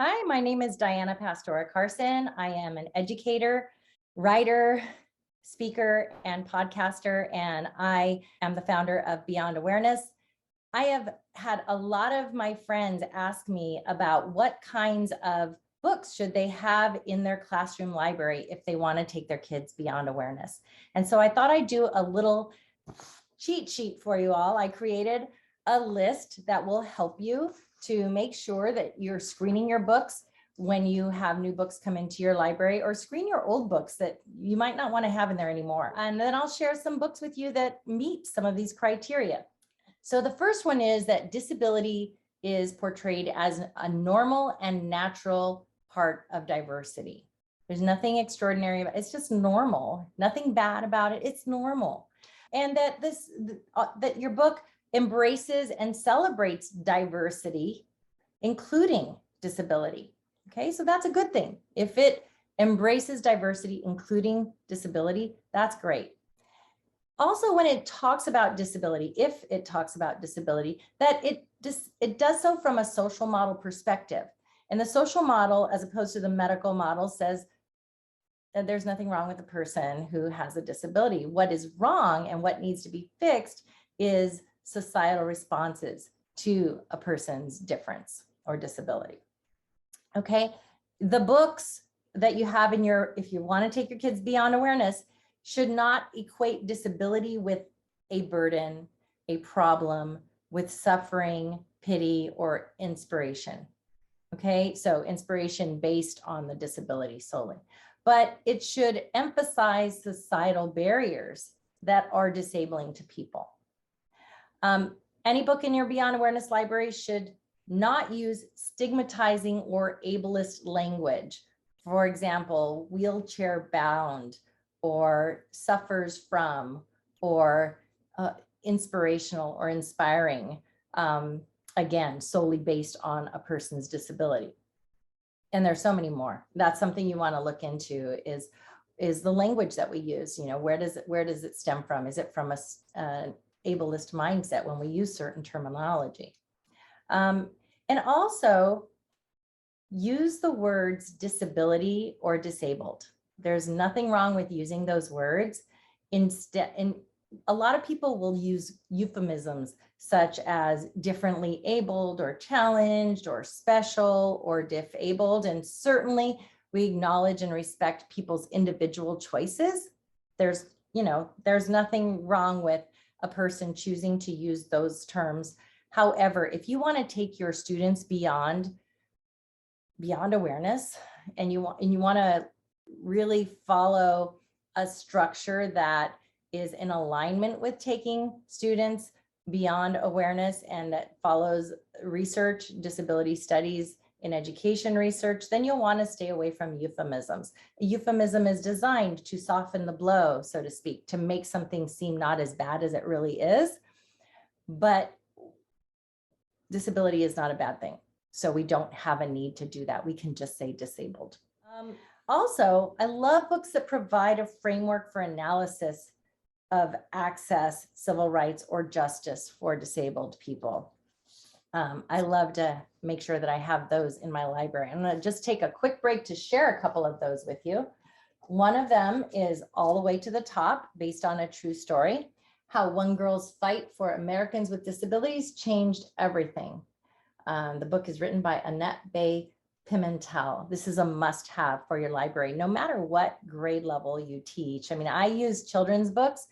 Hi, my name is Diana Pastora Carson. I am an educator, writer, speaker, and podcaster, and I am the founder of Beyond Awareness. I have had a lot of my friends ask me about what kinds of books should they have in their classroom library if they want to take their kids beyond awareness. And so I thought I'd do a little cheat sheet for you all. I created a list that will help you to make sure that you're screening your books when you have new books come into your library, or screen your old books that you might not want to have in there anymore. And then I'll share some books with you that meet some of these criteria. So the first one is that disability is portrayed as a normal and natural part of diversity. There's nothing extraordinary about it. It's just normal, nothing bad about it. It's normal. And that that your book embraces and celebrates diversity, including disability. Okay, so that's a good thing. If it embraces diversity, including disability, that's great. Also, when it talks about disability, if it talks about disability, that it does so from a social model perspective. And the social model, as opposed to the medical model, says that there's nothing wrong with a person who has a disability. What is wrong and what needs to be fixed is societal responses to a person's difference or disability. Okay, the books that you have in your, if you want to take your kids beyond awareness, should not equate disability with a burden, a problem, with suffering, pity, or inspiration. Okay, so inspiration based on the disability solely. But it should emphasize societal barriers that are disabling to people. Any book in your Beyond Awareness library should not use stigmatizing or ableist language. For example, wheelchair bound, or suffers from, or inspirational or inspiring, again, solely based on a person's disability. And there's so many more. That's something you want to look into is the language that we use. You know, where does it stem from? Is it from an ableist mindset when we use certain terminology? And also use the words disability or disabled. There's nothing wrong with using those words. Instead, and a lot of people will use euphemisms such as differently abled or challenged or special or disabled. And certainly we acknowledge and respect people's individual choices. There's nothing wrong with a person choosing to use those terms. However, if you want to take your students beyond awareness, and you want to really follow a structure that is in alignment with taking students beyond awareness and that follows research, disability studies in education research, then you'll want to stay away from euphemisms. A euphemism is designed to soften the blow, so to speak, to make something seem not as bad as it really is. But disability is not a bad thing. So we don't have a need to do that. We can just say disabled. Also, I love books that provide a framework for analysis of access, civil rights, or justice for disabled people. I love to make sure that I have those in my library. I'm going to just take a quick break to share a couple of those with you. One of them is All the Way to the Top, based on a true story. How One Girl's Fight for Americans with Disabilities Changed Everything. The book is written by Annette Bay Pimentel. This is a must-have for your library, no matter what grade level you teach. I mean, I use children's books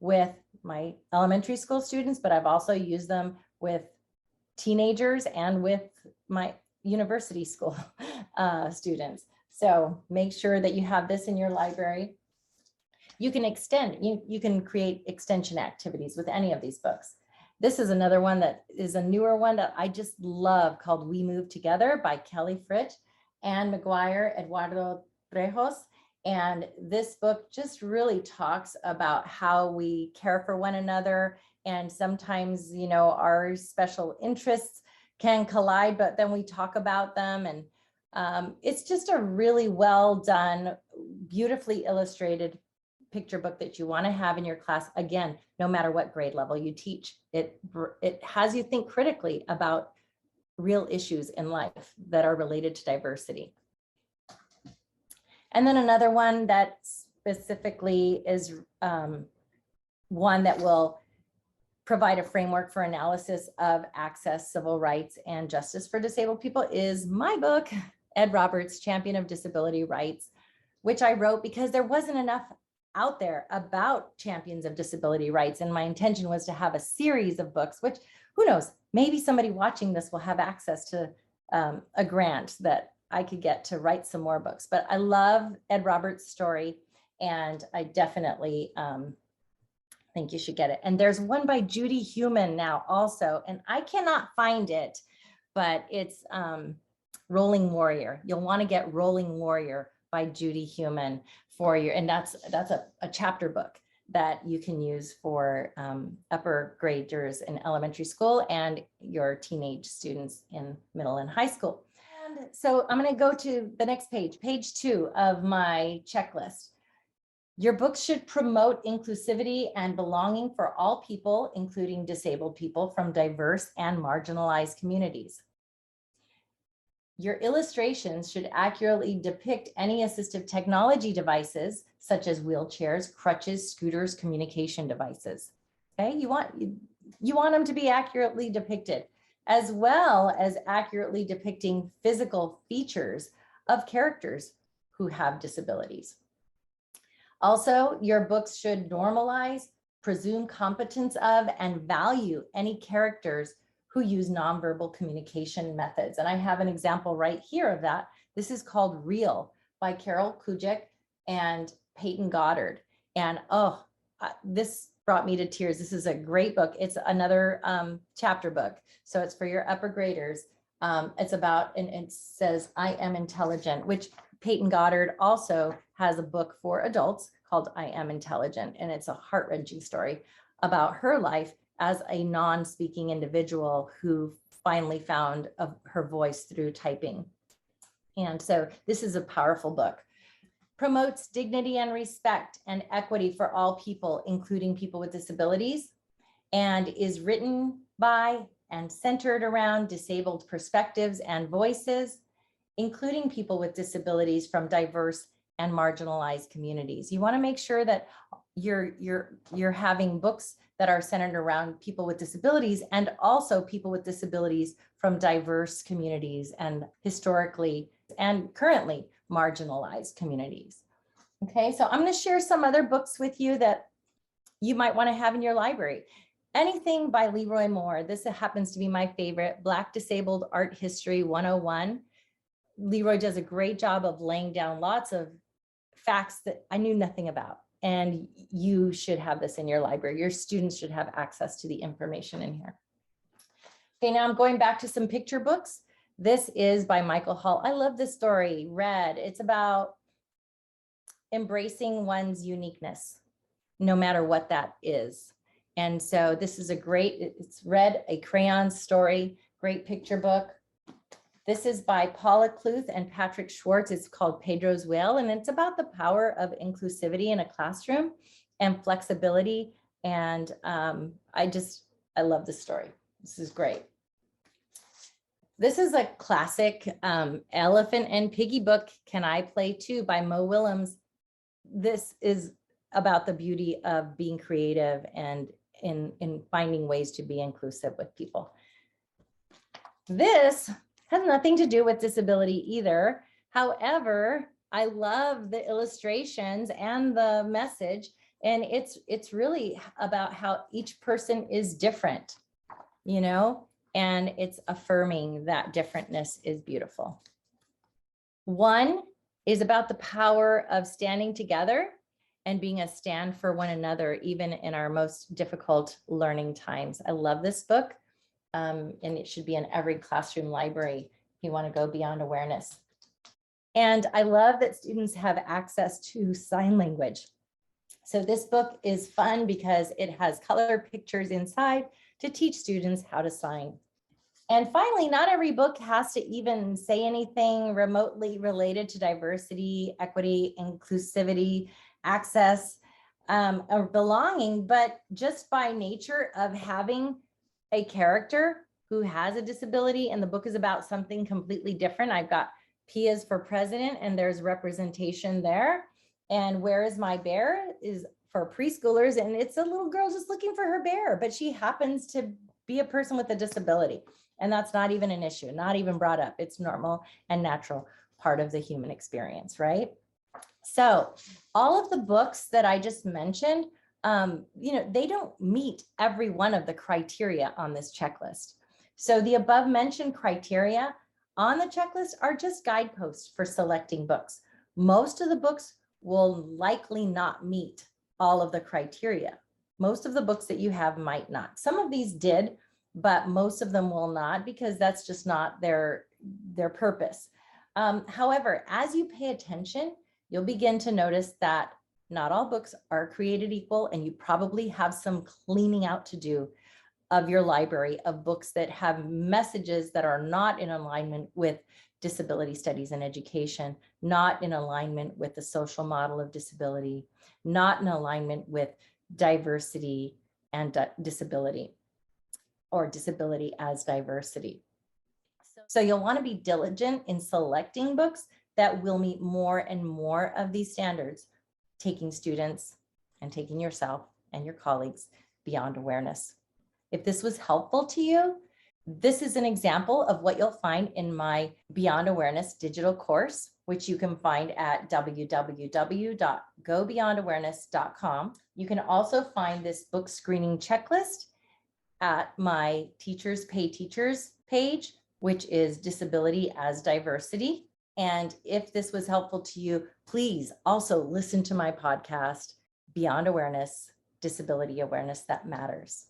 with my elementary school students, but I've also used them with teenagers and with my university school students. So make sure that you have this in your library. You can you can create extension activities with any of these books. This is another one that is a newer one that I just love, called We Move Together by Kelly Fritsch, Anne McGuire, Eduardo Trejos. And this book just really talks about how we care for one another. And sometimes, our special interests can collide, but then we talk about them. And it's just a really well done, beautifully illustrated picture book that you want to have in your class. Again, no matter what grade level you teach, it has you think critically about real issues in life that are related to diversity. And then another one that specifically is one that will provide a framework for analysis of access, civil rights, and justice for disabled people is my book, Ed Roberts, Champion of Disability Rights, which I wrote because there wasn't enough out there about champions of disability rights. And my intention was to have a series of books, which, who knows, maybe somebody watching this will have access to a grant that I could get to write some more books. But I love Ed Roberts' story, and I definitely think you should get it. And there's one by Judy Heumann now also, and I cannot find it, but it's Rolling Warrior. You'll want to get Rolling Warrior by Judy Heumann for your, and that's a chapter book that you can use for upper graders in elementary school and your teenage students in middle and high school. And so I'm going to go to the next page, page 2 of my checklist. Your books should promote inclusivity and belonging for all people, including disabled people from diverse and marginalized communities. Your illustrations should accurately depict any assistive technology devices, such as wheelchairs, crutches, scooters, communication devices. Okay, you want them to be accurately depicted, as well as accurately depicting physical features of characters who have disabilities. Also, your books should normalize, presume competence of, and value any characters who use nonverbal communication methods. And I have an example right here of that. This is called Real by Carol Kujik and Peyton Goddard. And this brought me to tears. This is a great book. It's another chapter book. So it's for your upper graders. It's about, and it says, I Am Intelligent, which Peyton Goddard also has a book for adults called I Am Intelligent. And it's a heart-wrenching story about her life as a non-speaking individual who finally found her voice through typing. And so this is a powerful book. Promotes dignity and respect and equity for all people, including people with disabilities, and is written by and centered around disabled perspectives and voices, including people with disabilities from diverse and marginalized communities. You want to make sure that you're having books that are centered around people with disabilities and also people with disabilities from diverse communities and historically and currently marginalized communities. Okay, so I'm going to share some other books with you that you might want to have in your library. Anything by Leroy Moore. This happens to be my favorite, Black Disabled Art History 101. Leroy does a great job of laying down lots of facts that I knew nothing about. And you should have this in your library. Your students should have access to the information in here. Okay, now I'm going back to some picture books. This is by Michael Hall. I love this story, Red. It's about embracing one's uniqueness, no matter what that is. And so this is it's Red, a crayon story, great picture book. This is by Paula Kluth and Patrick Schwartz. It's called Pedro's Whale, and it's about the power of inclusivity in a classroom and flexibility. And I love this story. This is great. This is a classic Elephant and Piggy book, Can I Play Too by Mo Willems. This is about the beauty of being creative and in finding ways to be inclusive with people. This has nothing to do with disability either. However, I love the illustrations and the message, and it's really about how each person is different, you know, and it's affirming that differentness is beautiful. One is about the power of standing together and being a stand for one another, even in our most difficult learning times. I love this book. And it should be in every classroom library if you want to go beyond awareness. And I love that students have access to sign language. So this book is fun because it has color pictures inside to teach students how to sign. And finally, not every book has to even say anything remotely related to diversity, equity, inclusivity, access, or belonging, but just by nature of having a character who has a disability, and the book is about something completely different. I've got P is for president, and there's representation there. And Where is My Bear is for preschoolers, and it's a little girl just looking for her bear, but she happens to be a person with a disability. And that's not even an issue, not even brought up. It's normal and natural part of the human experience, right? So all of the books that I just mentioned, they don't meet every one of the criteria on this checklist. So the above mentioned criteria on the checklist are just guideposts for selecting books. Most of the books will likely not meet all of the criteria. Most of the books that you have might not. Some of these did, but most of them will not, because that's just not their purpose. However, as you pay attention, you'll begin to notice that not all books are created equal, and you probably have some cleaning out to do of your library of books that have messages that are not in alignment with disability studies and education, not in alignment with the social model of disability, not in alignment with diversity and disability, or disability as diversity. So you'll want to be diligent in selecting books that will meet more and more of these standards, taking students and taking yourself and your colleagues beyond awareness. If this was helpful to you, this is an example of what you'll find in my Beyond Awareness digital course, which you can find at www.gobeyondawareness.com. You can also find this book screening checklist at my Teachers Pay Teachers page, which is Disability as Diversity. And if this was helpful to you, please also listen to my podcast, Beyond Awareness, Disability Awareness That Matters.